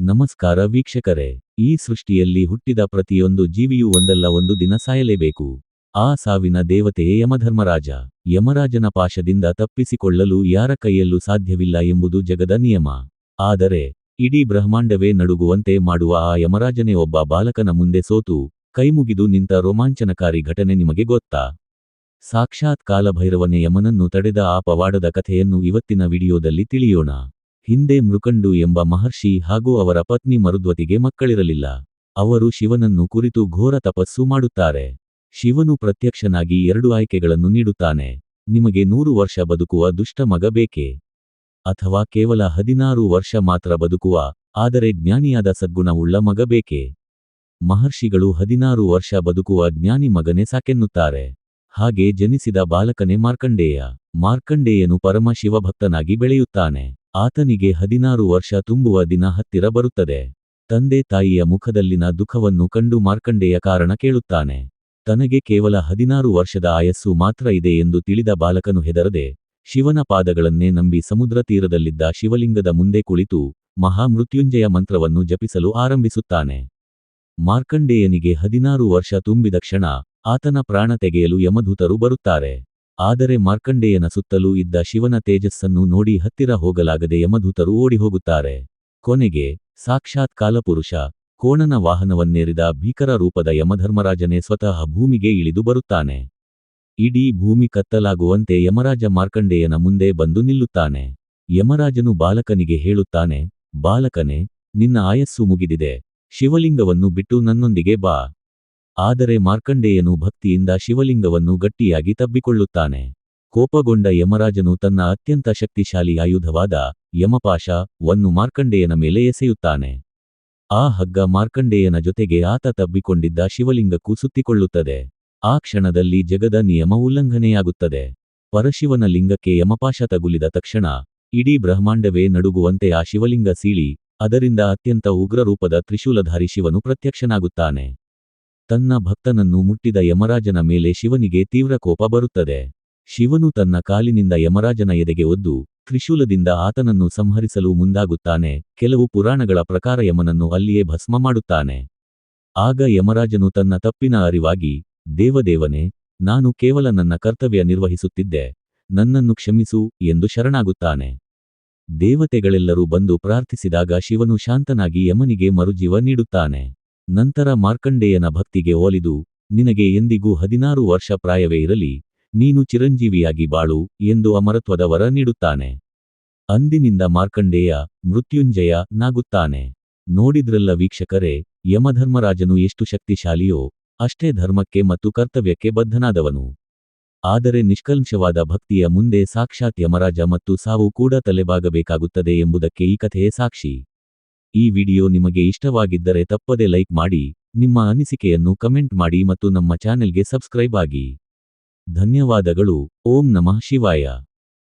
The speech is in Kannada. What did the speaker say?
ನಮಸ್ಕಾರ ವೀಕ್ಷಕರೇ. ಈ ಸೃಷ್ಟಿಯಲ್ಲಿ ಹುಟ್ಟಿದ ಪ್ರತಿಯೊಂದು ಜೀವಿಯೂ ಒಂದಲ್ಲ ಒಂದು ದಿನ ಸಾಯಲೇಬೇಕು. ಆ ಸಾವಿನ ದೇವತೆಯೇ ಯಮಧರ್ಮರಾಜ. ಯಮರಾಜನ ಪಾಶದಿಂದ ತಪ್ಪಿಸಿಕೊಳ್ಳಲು ಯಾರ ಕೈಯಲ್ಲೂ ಸಾಧ್ಯವಿಲ್ಲ ಎಂಬುದು ಜಗದ ನಿಯಮ. ಆದರೆ ಇಡೀ ಬ್ರಹ್ಮಾಂಡವೇ ನಡುಗುವಂತೆ ಮಾಡುವ ಆ ಯಮರಾಜನೇ ಒಬ್ಬ ಬಾಲಕನ ಮುಂದೆ ಸೋತು ಕೈಮುಗಿದು ನಿಂತ ರೋಮಾಂಚನಕಾರಿ ಘಟನೆ ನಿಮಗೆ ಗೊತ್ತಾ? ಸಾಕ್ಷಾತ್ ಕಾಲಭೈರವನೇ ಯಮನನ್ನು ತಡೆದ ಆ ಪವಾಡದ ಕಥೆಯನ್ನು ಇವತ್ತಿನ ವಿಡಿಯೋದಲ್ಲಿ ತಿಳಿಯೋಣ. ಹಿಂದೆ ಮೃಕಂಡು ಎಂಬ ಮಹರ್ಷಿ ಹಾಗೂ ಅವರ ಪತ್ನಿ ಮರುದ್ವತಿಗೆ ಮಕ್ಕಳಿರಲಿಲ್ಲ. ಅವರು ಶಿವನನ್ನು ಕುರಿತು ಘೋರ ತಪಸ್ಸು ಮಾಡುತ್ತಾರೆ. ಶಿವನು ಪ್ರತ್ಯಕ್ಷನಾಗಿ 2 ಆಯ್ಕೆಗಳನ್ನು ನೀಡುತ್ತಾನೆ. ನಿಮಗೆ 100 ವರ್ಷ ಬದುಕುವ ದುಷ್ಟ ಮಗ ಬೇಕೇ? ಅಥವಾ ಕೇವಲ 16 ವರ್ಷ ಮಾತ್ರ ಬದುಕುವ ಆದರೆ ಜ್ಞಾನಿಯಾದ ಸದ್ಗುಣವುಳ್ಳ ಮಗ ಬೇಕೇ? ಮಹರ್ಷಿಗಳು 16 ವರ್ಷ ಬದುಕುವ ಜ್ಞಾನಿ ಮಗನೇ ಸಾಕೆನ್ನುತ್ತಾರೆ. ಹಾಗೆ ಜನಿಸಿದ ಬಾಲಕನೇ ಮಾರ್ಕಂಡೇಯ. ಮಾರ್ಕಂಡೇಯನು ಪರಮ ಶಿವಭಕ್ತನಾಗಿ ಬೆಳೆಯುತ್ತಾನೆ. ಆತನಿಗೆ 16 ವರ್ಷ ತುಂಬುವ ದಿನ ಹತ್ತಿರ ಬರುತ್ತದೆ. ತಂದೆ ತಾಯಿಯ ಮುಖದಲ್ಲಿನ ದುಃಖವನ್ನು ಕಂಡು ಮಾರ್ಕಂಡೇಯ ಕಾರಣ ಕೇಳುತ್ತಾನೆ. ತನಗೆ ಕೇವಲ 16 ವರ್ಷದ ಆಯಸ್ಸು ಮಾತ್ರ ಇದೆ ಎಂದು ತಿಳಿದ ಬಾಲಕನು ಹೆದರದೆ ಶಿವನ ಪಾದಗಳನ್ನೇ ನಂಬಿ ಸಮುದ್ರ ತೀರದಲ್ಲಿದ್ದ ಶಿವಲಿಂಗದ ಮುಂದೆ ಕುಳಿತು ಮಹಾಮೃತ್ಯುಂಜಯ ಮಂತ್ರವನ್ನು ಜಪಿಸಲು ಆರಂಭಿಸುತ್ತಾನೆ. ಮಾರ್ಕಂಡೇಯನಿಗೆ 16 ವರ್ಷ ತುಂಬಿದ ಕ್ಷಣ ಆತನ ಪ್ರಾಣ ತೆಗೆಯಲು ಯಮದೂತರು ಬರುತ್ತಾರೆ. ಆದರೆ ಮಾರ್ಕಂಡೇಯನ ಸುತ್ತಲೂ ಇದ್ದ ಶಿವನ ತೇಜಸ್ಸನ್ನು ನೋಡಿ ಹತ್ತಿರ ಹೋಗಲಾಗದೆ ಯಮದೂತರು ಓಡಿಹೋಗುತ್ತಾರೆ. ಕೊನೆಗೆ ಸಾಕ್ಷಾತ್ ಕಾಲಪುರುಷ ಕೋಣನ ವಾಹನವನ್ನೇರಿದ ಭೀಕರ ರೂಪದ ಯಮಧರ್ಮರಾಜನೇ ಸ್ವತಃ ಭೂಮಿಗೆ ಇಳಿದು ಬರುತ್ತಾನೆ. ಇಡೀ ಭೂಮಿ ಕತ್ತಲಾಗುವಂತೆ ಯಮರಾಜ ಮಾರ್ಕಂಡೇಯನ ಮುಂದೆ ಬಂದು ನಿಲ್ಲುತ್ತಾನೆ. ಯಮರಾಜನು ಬಾಲಕನಿಗೆ ಹೇಳುತ್ತಾನೆ, ಬಾಲಕನೇ, ನಿನ್ನ ಆಯಸ್ಸು ಮುಗಿದಿದೆ. ಶಿವಲಿಂಗವನ್ನು ಬಿಟ್ಟು ನನ್ನೊಂದಿಗೆ ಬಾ. ಆದರೆ ಮಾರ್ಕಂಡೇಯನು ಭಕ್ತಿಯಿಂದ ಶಿವಲಿಂಗವನ್ನು ಗಟ್ಟಿಯಾಗಿ ತಬ್ಬಿಕೊಳ್ಳುತ್ತಾನೆ. ಕೋಪಗೊಂಡ ಯಮರಾಜನು ತನ್ನ ಅತ್ಯಂತ ಶಕ್ತಿಶಾಲಿ ಆಯುಧವಾದ ಯಮಪಾಶವನ್ನು ಮಾರ್ಕಂಡೇಯನ ಮೇಲೆ ಎಸೆಯುತ್ತಾನೆ. ಆ ಹಗ್ಗ ಮಾರ್ಕಂಡೇಯನ ಜೊತೆಗೆ ಆತ ತಬ್ಬಿಕೊಂಡಿದ್ದ ಶಿವಲಿಂಗಕ್ಕೂ ಸುತ್ತಿಕೊಳ್ಳುತ್ತದೆ. ಆ ಕ್ಷಣದಲ್ಲಿ ಜಗದ ನಿಯಮ ಉಲ್ಲಂಘನೆಯಾಗುತ್ತದೆ. ಪರಶಿವನ ಲಿಂಗಕ್ಕೆ ಯಮಪಾಶ ತಗುಲಿದ ತಕ್ಷಣ ಇಡೀ ಬ್ರಹ್ಮಾಂಡವೇ ನಡುಗುವಂತೆ ಆ ಶಿವಲಿಂಗ ಸೀಳಿ ಅದರಿಂದ ಅತ್ಯಂತ ಉಗ್ರರೂಪದ ತ್ರಿಶೂಲಧಾರಿ ಶಿವನು ಪ್ರತ್ಯಕ್ಷನಾಗುತ್ತಾನೆ. ತನ್ನ ಭಕ್ತನನ್ನು ಮುಟ್ಟಿದ ಯಮರಾಜನ ಮೇಲೆ ಶಿವನಿಗೆ ತೀವ್ರ ಕೋಪ ಬರುತ್ತದೆ. ಶಿವನು ತನ್ನ ಕಾಲಿನಿಂದ ಯಮರಾಜನ ಎದೆಗೆ ಒದ್ದು ತ್ರಿಶೂಲದಿಂದ ಆತನನ್ನು ಸಂಹರಿಸಲು ಮುಂದಾಗುತ್ತಾನೆ. ಕೆಲವು ಪುರಾಣಗಳ ಪ್ರಕಾರ ಯಮನನ್ನು ಅಲ್ಲಿಯೇ ಭಸ್ಮ ಮಾಡುತ್ತಾನೆ. ಆಗ ಯಮರಾಜನು ತನ್ನ ತಪ್ಪಿನ ಅರಿವಾಗಿ, ದೇವದೇವನೇ, ನಾನು ಕೇವಲ ನನ್ನ ಕರ್ತವ್ಯ ನಿರ್ವಹಿಸುತ್ತಿದ್ದೆ, ನನ್ನನ್ನು ಕ್ಷಮಿಸು ಎಂದು ಶರಣಾಗುತ್ತಾನೆ. ದೇವತೆಗಳೆಲ್ಲರೂ ಬಂದು ಪ್ರಾರ್ಥಿಸಿದಾಗ ಶಿವನು ಶಾಂತನಾಗಿ ಯಮನಿಗೆ ಮರುಜೀವ ನೀಡುತ್ತಾನೆ. ನಂತರ ಮಾರ್ಕಂಡೇಯನ ಭಕ್ತಿಗೆ ಒಲಿದು, ನಿನಗೆ ಎಂದಿಗೂ 16 ವರ್ಷ ಪ್ರಾಯವೇ ಇರಲಿ, ನೀನು ಚಿರಂಜೀವಿಯಾಗಿ ಬಾಳು ಎಂದು ಅಮರತ್ವದ ವರ ನೀಡುತ್ತಾನೆ. ಅಂದಿನಿಂದ ಮಾರ್ಕಂಡೇಯ ಮೃತ್ಯುಂಜಯ ನಾಗುತ್ತಾನೆ. ನೋಡಿದ್ರಲ್ಲ ವೀಕ್ಷಕರೇ, ಯಮಧರ್ಮರಾಜನು ಎಷ್ಟು ಶಕ್ತಿಶಾಲಿಯೋ ಅಷ್ಟೇ ಧರ್ಮಕ್ಕೆ ಮತ್ತು ಕರ್ತವ್ಯಕ್ಕೆ ಬದ್ಧನಾದವನು. ಆದರೆ ನಿಷ್ಕಲ್ಮಶವಾದ ಭಕ್ತಿಯ ಮುಂದೆ ಸಾಕ್ಷಾತ್ ಯಮರಾಜ ಮತ್ತು ಸಾವು ಕೂಡ ತಲೆಬಾಗಬೇಕಾಗುತ್ತದೆ ಎಂಬುದಕ್ಕೆ ಈ ಕಥೆಯೇ ಸಾಕ್ಷಿ. ಈ ವಿಡಿಯೋ ನಿಮಗೆ ಇಷ್ಟವಾಗಿದ್ದರೆ ತಪ್ಪದೆ ಲೈಕ್ ಮಾಡಿ, ನಿಮ್ಮ ಅನಿಸಿಕೆಯನ್ನು ಕಮೆಂಟ್ ಮಾಡಿ ಮತ್ತು ನಮ್ಮ ಚಾನೆಲ್ಗೆ ಸಬ್ಸ್ಕ್ರೈಬ್ ಆಗಿ. ಧನ್ಯವಾದಗಳು. ಓಂ ನಮಃ ಶಿವಾಯ.